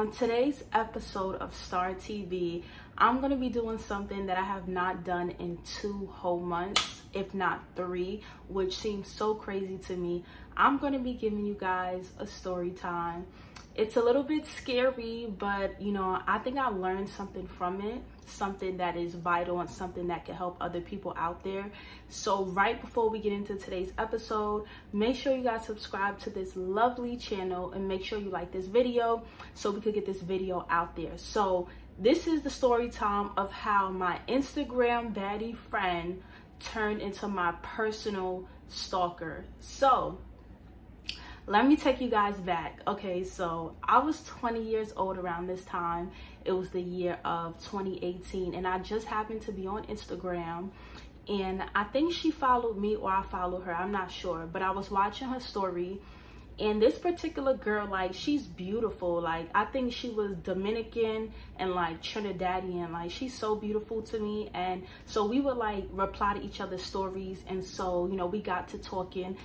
on today's episode of Star TV, I'm going to be doing something that I have not done in 2 whole months, if not 3, which seems so crazy to me. I'm going to be giving you guys a story time. It's a little bit scary, but you know, I think I learned something from it, something that is vital and something that can help other people out there. So right before we get into today's episode, make sure you guys subscribe to this lovely channel and make sure you like this video so we could get this video out there. So this is the story time of how my Instagram baddie friend turned into my personal stalker. So let me take you guys back. Okay, so I was 20 years old around this time. It was the year of 2018, and I just happened to be on Instagram, and I think she followed me or I followed her, I'm not sure, but I was watching her story, and this particular girl, like, she's beautiful. Like, I think she was Dominican and like Trinidadian. Like, she's so beautiful to me. And so we would like reply to each other's stories, and so, you know, we got to talking.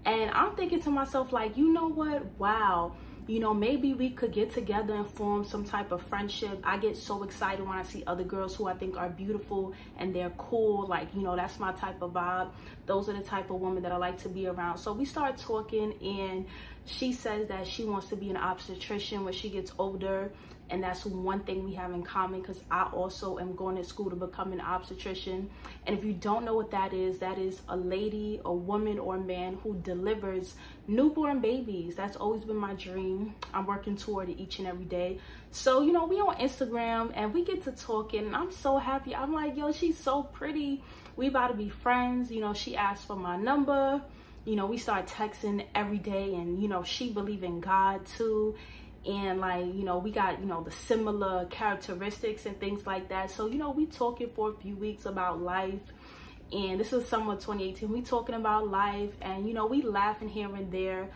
And I'm thinking to myself, like, you know what? Wow. You know, maybe we could get together and form some type of friendship. I get so excited when I see other girls who I think are beautiful and they're cool. Like, you know, that's my type of vibe. Those are the type of women that I like to be around. So we start talking, and she says that she wants to be an obstetrician when she gets older. And that's one thing we have in common, because I also am going to school to become an obstetrician. And if you don't know what that is a lady, a woman, or a man who delivers newborn babies. That's always been my dream. I'm working toward it each and every day. So, you know, we on Instagram and we get to talking, and I'm so happy. I'm like, yo, she's so pretty. We about to be friends. You know, she asked for my number. You know, we start texting every day, and, you know, she believe in God too. And like, you know, we got, you know, the similar characteristics and things like that. So, you know, we talking for a few weeks about life. And this is summer 2018. We talking about life, and, you know, we laughing here and there.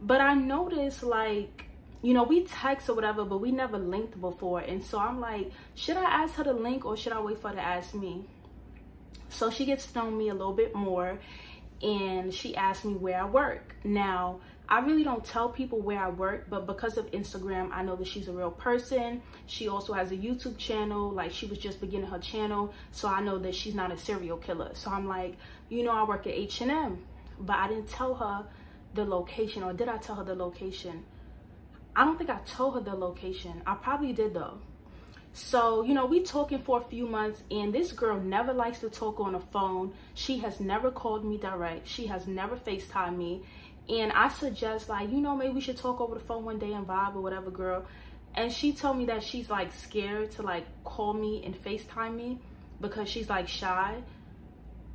But I noticed, like, you know, we text or whatever, but we never linked before. And so I'm like, should I ask her to link or should I wait for her to ask me? So she gets to know me a little bit more, and she asked me where I work. Now, I really don't tell people where I work, but because of Instagram, I know that she's a real person. She also has a YouTube channel. Like, she was just beginning her channel, so I know that she's not a serial killer. So I'm like, you know, I work at H&M, but I didn't tell her the location. Or did I tell her the location? I don't think I told her the location. I probably did though. So, you know, we talking for a few months, and this girl never likes to talk on the phone. She has never called me direct. She has never FaceTimed me. And I suggest, like, you know, maybe we should talk over the phone one day and vibe or whatever, girl. And she told me that she's like scared to like call me and FaceTime me because she's like shy.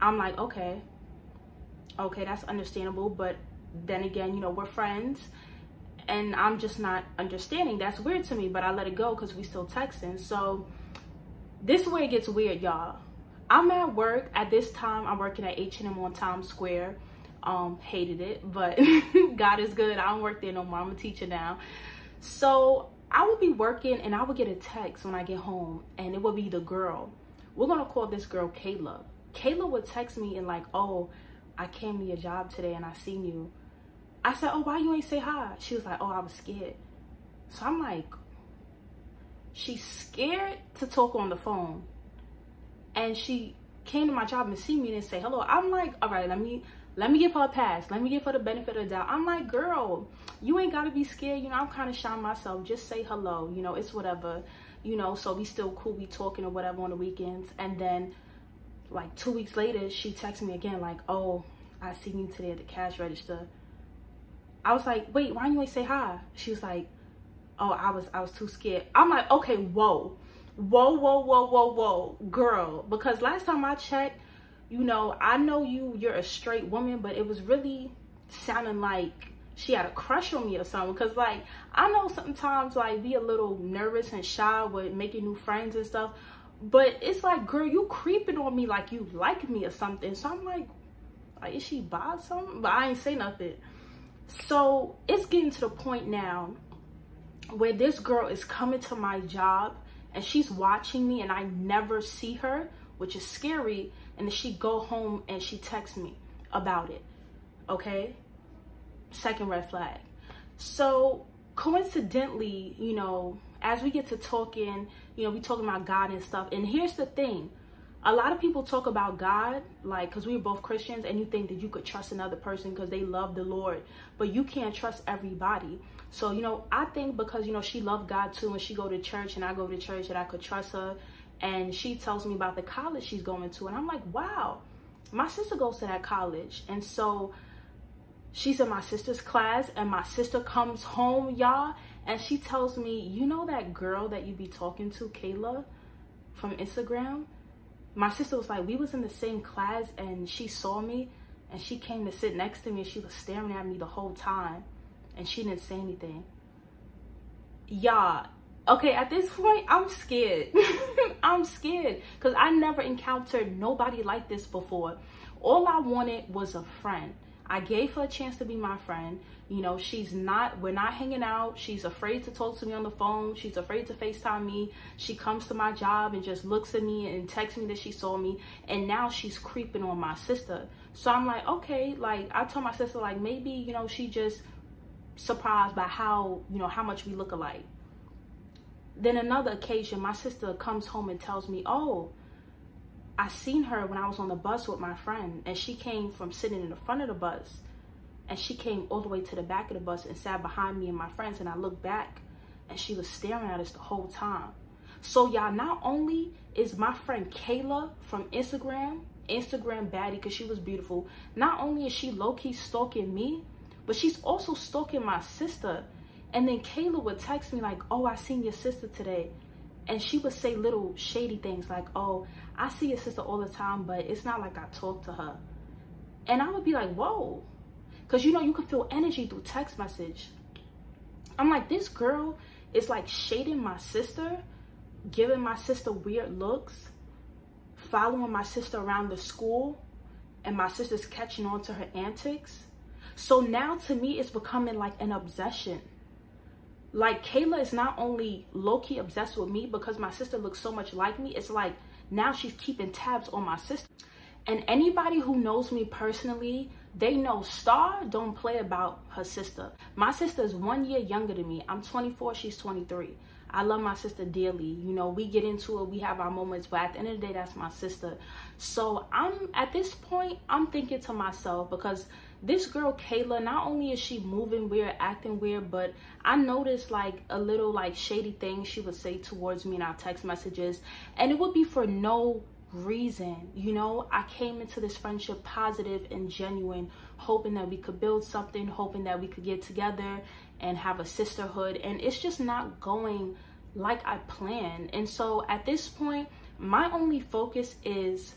I'm like, okay, that's understandable. But then again, you know, we're friends, and I'm just not understanding. That's weird to me, but I let it go because we still texting. So this is where it gets weird, y'all. I'm at work at this time. I'm working at H&M on Times Square. Hated it, but God is good. I don't work there no more. I'm a teacher now. So I would be working, and I would get a text when I get home, and it would be the girl. We're gonna call this girl Kayla. Kayla would text me and like, oh, I came to your job today and I seen you. I said, oh, why you ain't say hi? She was like, oh, I was scared. So I'm like, she's scared to talk on the phone, and she came to my job and see me and say hello. I'm like, all right, let me give her a pass. Let me give her the benefit of the doubt. I'm like, girl, you ain't got to be scared. You know, I'm kind of shy myself. Just say hello. You know, it's whatever. You know, so we still cool. We talking or whatever on the weekends. And then, like, 2 weeks later, she texted me again, like, oh, I seen you today at the cash register. I was like, wait, why you ain't say hi? She was like, oh, I was too scared. I'm like, okay, whoa, girl. Because last time I checked, you know, I know you're a straight woman, but it was really sounding like she had a crush on me or something. Because, like, I know sometimes, like, be a little nervous and shy with making new friends and stuff. But it's like, girl, you creeping on me like you like me or something. So I'm like, is she by something? But I ain't say nothing. So it's getting to the point now where this girl is coming to my job, and she's watching me, and I never see her, which is scary. And then she go home and she texts me about it. Okay, second red flag. So coincidentally, you know, as we get to talking, you know, we talking about God and stuff. And here's the thing. A lot of people talk about God, like, because we were both Christians, and you think that you could trust another person because they love the Lord, but you can't trust everybody. So, you know, I think because, you know, she loved God too, and she go to church and I go to church, that I could trust her. And she tells me about the college she's going to, and I'm like, wow, my sister goes to that college. And so she's in my sister's class, and my sister comes home, y'all, and she tells me, you know that girl that you be talking to, Kayla, from Instagram? My sister was like, we was in the same class, and she saw me, and she came to sit next to me, and she was staring at me the whole time, and she didn't say anything. Y'all, okay, at this point, I'm scared. I'm scared, because I never encountered nobody like this before. All I wanted was a friend. I gave her a chance to be my friend. You know, we're not hanging out. She's afraid to talk to me on the phone. She's afraid to FaceTime me. She comes to my job and just looks at me and texts me that she saw me. And now she's creeping on my sister. So I'm like, okay, like, I told my sister, like, maybe, you know, she just surprised by how, you know, how much we look alike. Then another occasion, my sister comes home and tells me, oh, I seen her when I was on the bus with my friend, and she came from sitting in the front of the bus, and she came all the way to the back of the bus and sat behind me and my friends, and I looked back and she was staring at us the whole time. So y'all, not only is my friend Kayla from Instagram Baddie, because she was beautiful, not only is she low-key stalking me, but she's also stalking my sister. And then Kayla would text me like, oh, I seen your sister today. And she would say little shady things like, oh, I see your sister all the time, but it's not like I talk to her. And I would be like, whoa. Because, you know, you can feel energy through text message. I'm like, this girl is like shading my sister, giving my sister weird looks, following my sister around the school, and my sister's catching on to her antics. So now to me, it's becoming like an obsession. Like, Kayla is not only low-key obsessed with me because my sister looks so much like me, it's like now she's keeping tabs on my sister. And anybody who knows me personally, they know Star don't play about her sister. My sister is 1 year younger than me. I'm 24, she's 23. I love my sister dearly. You know, we get into it, we have our moments, but at the end of the day, that's my sister. So at this point, I'm thinking to myself, because this girl Kayla, not only is she moving weird, acting weird, but I noticed like a little like shady thing she would say towards me in our text messages, and it would be for no reason. You know, I came into this friendship positive and genuine, hoping that we could build something, hoping that we could get together and have a sisterhood, and it's just not going like I planned. And so at this point, my only focus is,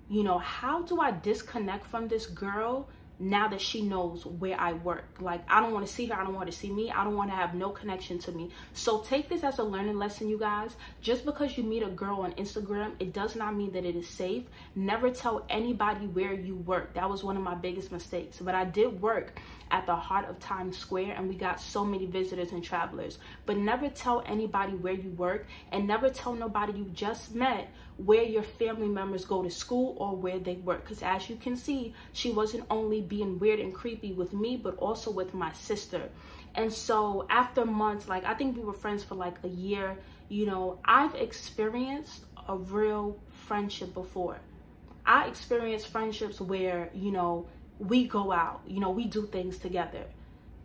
you know, how do I disconnect from this girl now that she knows where I work? Like, I don't want to see her, I don't want her to see me, I don't want to have no connection to me. So take this as a learning lesson, you guys. Just because you meet a girl on Instagram, it does not mean that it is safe. Never tell anybody where you work. That was one of my biggest mistakes. But I did work at the heart of Times Square, and we got so many visitors and travelers. But never tell anybody where you work, and never tell nobody you just met where your family members go to school or where they work. Because as you can see, she wasn't only being weird and creepy with me, but also with my sister. And so after months, like, I think we were friends for like a year, you know, I've experienced a real friendship before. I experienced friendships where, you know, we go out, you know, we do things together.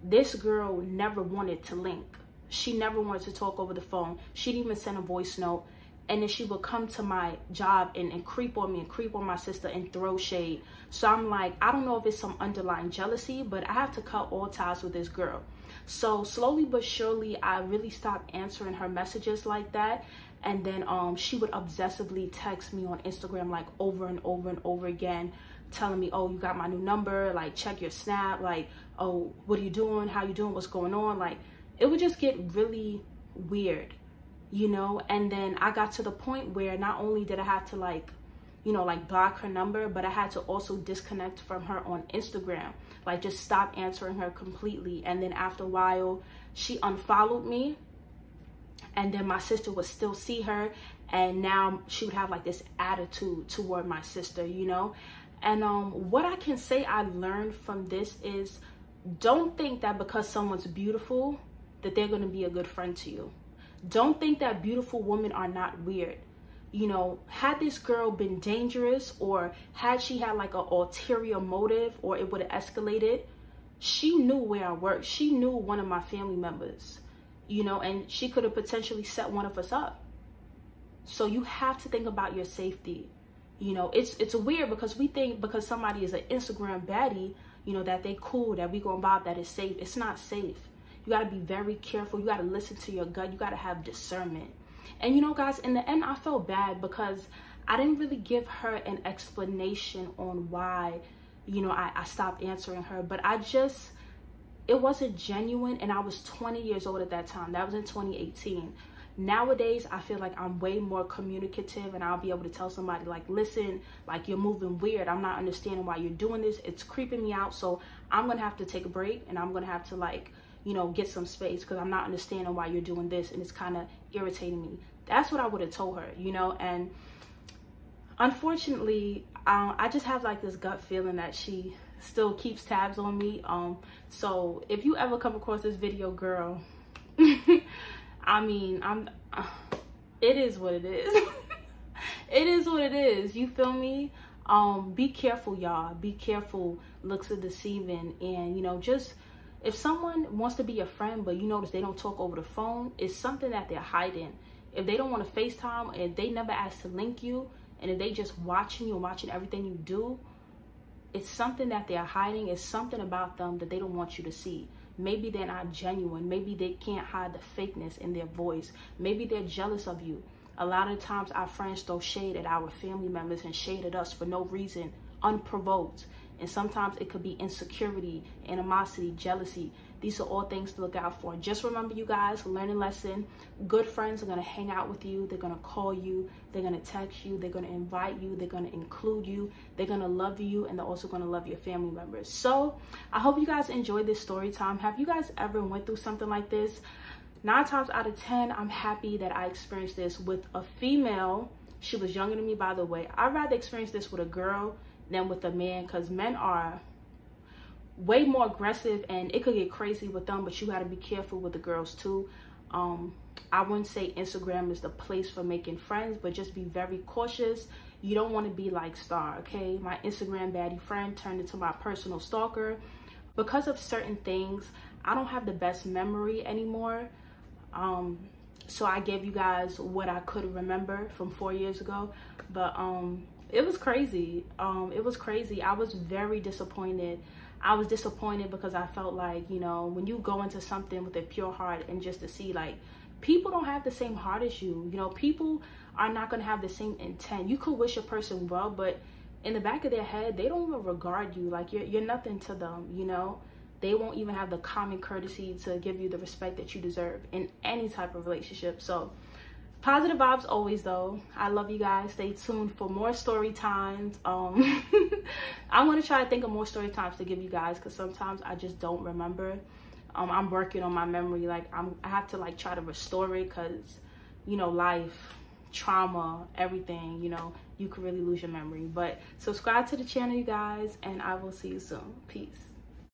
This girl never wanted to link. She never wanted to talk over the phone. She didn't even send a voice note. And then she would come to my job and creep on me and creep on my sister and throw shade. So I'm like, I don't know if it's some underlying jealousy, but I have to cut all ties with this girl. So slowly but surely, I really stopped answering her messages like that. And then she would obsessively text me on Instagram like over and over and over again, telling me, oh, you got my new number, like, check your snap, like, oh, what are you doing, how you doing, what's going on? Like, it would just get really weird, you know. And then I got to the point where not only did I have to, like, you know, like, block her number, but I had to also disconnect from her on Instagram, like, just stop answering her completely. And then after a while, she unfollowed me, and then my sister would still see her, and now she would have like this attitude toward my sister, you know. And what I can say I learned from this is, don't think that because someone's beautiful that they're going to be a good friend to you. Don't think that beautiful women are not weird. You know, had this girl been dangerous, or had she had like an ulterior motive, or it would have escalated, she knew where I worked. She knew one of my family members, you know, and she could have potentially set one of us up. So you have to think about your safety. You know, it's weird because we think because somebody is an Instagram baddie, you know, that they cool, that we gonna vibe, that is safe. It's not safe. You got to be very careful. You got to listen to your gut. You got to have discernment. And you know, guys, in the end, I felt bad because I didn't really give her an explanation on why, you know, I stopped answering her. But it wasn't genuine. And I was 20 years old at that time. That was in 2018. Nowadays, I feel like I'm way more communicative, and I'll be able to tell somebody like, listen, like, you're moving weird. I'm not understanding why you're doing this. It's creeping me out. So I'm going to have to take a break, and I'm going to have to, like, you know, get some space because I'm not understanding why you're doing this, and it's kind of irritating me. That's what I would have told her, you know. And unfortunately, I just have like this gut feeling that she still keeps tabs on me. So if you ever come across this video, girl, I mean, it is what it is. It is what it is. You feel me? Be careful, y'all. Be careful. Looks are deceiving. And, you know, just if someone wants to be a friend, but you notice they don't talk over the phone, it's something that they're hiding. If they don't want to FaceTime, and they never ask to link you, and if they just watching you and watching everything you do, it's something that they're hiding. It's something about them that they don't want you to see. Maybe they're not genuine. Maybe they can't hide the fakeness in their voice. Maybe they're jealous of you. A lot of times our friends throw shade at our family members and shade at us for no reason, unprovoked. And sometimes it could be insecurity, animosity, jealousy. These are all things to look out for. Just remember, you guys, learning lesson. Good friends are going to hang out with you. They're going to call you. They're going to text you. They're going to invite you. They're going to include you. They're going to love you. And they're also going to love your family members. So I hope you guys enjoyed this story time. Have you guys ever went through something like this? 9 times out of 10, I'm happy that I experienced this with a female. She was younger than me, by the way. I'd rather experience this with a girl than with a man, because men are way more aggressive and it could get crazy with them, but you got to be careful with the girls too. I wouldn't say Instagram is the place for making friends, but just be very cautious. You don't want to be like Star, okay? My Instagram baddie friend turned into my personal stalker. Because of certain things, I don't have the best memory anymore. So I gave you guys what I could remember from 4 years ago, but it was crazy. It was crazy. I was very disappointed. I was disappointed because I felt like, you know, when you go into something with a pure heart, and just to see like people don't have the same heart as you, you know, people are not going to have the same intent. You could wish a person well, but in the back of their head, they don't even regard you. Like you're nothing to them, you know. They won't even have the common courtesy to give you the respect that you deserve in any type of relationship. So positive vibes always, though. I love you guys. Stay tuned for more story times. I'm going to try to think of more story times to give you guys, because sometimes I just don't remember. I'm working on my memory. Like I have to like try to restore it, because, you know, life, trauma, everything, you know, you could really lose your memory. But subscribe to the channel, you guys, and I will see you soon. Peace.